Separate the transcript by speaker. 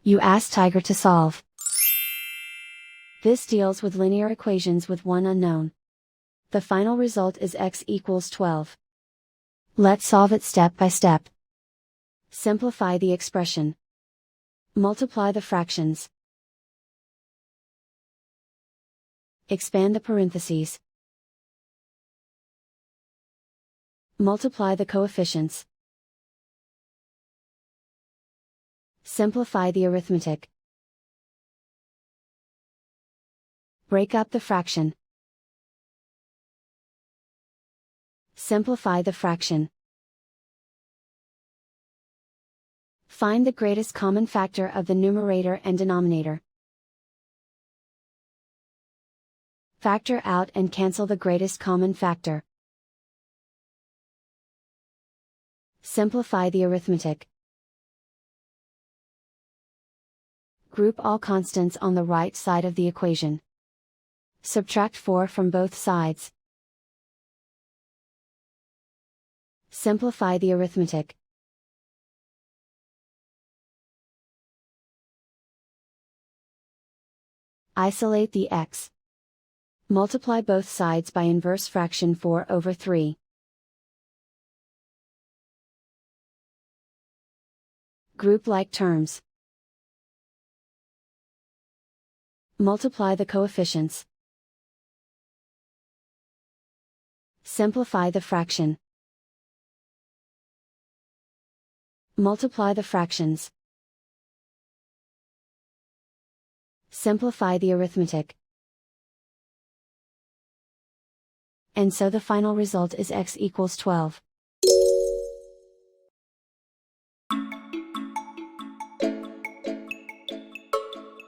Speaker 1: You ask Tiger to solve. This deals with linear equations with one unknown. The final result is x equals 12. Let's solve it step by step. Simplify the expression. Multiply the fractions. Expand the parentheses. Multiply the coefficients. Simplify the arithmetic. Break up the fraction. Simplify the fraction. Find the greatest common factor of the numerator and denominator. Factor out and cancel the greatest common factor. Simplify the arithmetic. Group all constants on the right side of the equation. Subtract 4 from both sides. Simplify the arithmetic. Isolate the x. Multiply both sides by inverse fraction 4/3. Group like terms. Multiply the coefficients. Simplify the fraction. Multiply the fractions. Simplify the arithmetic. And so the final result is x equals 12.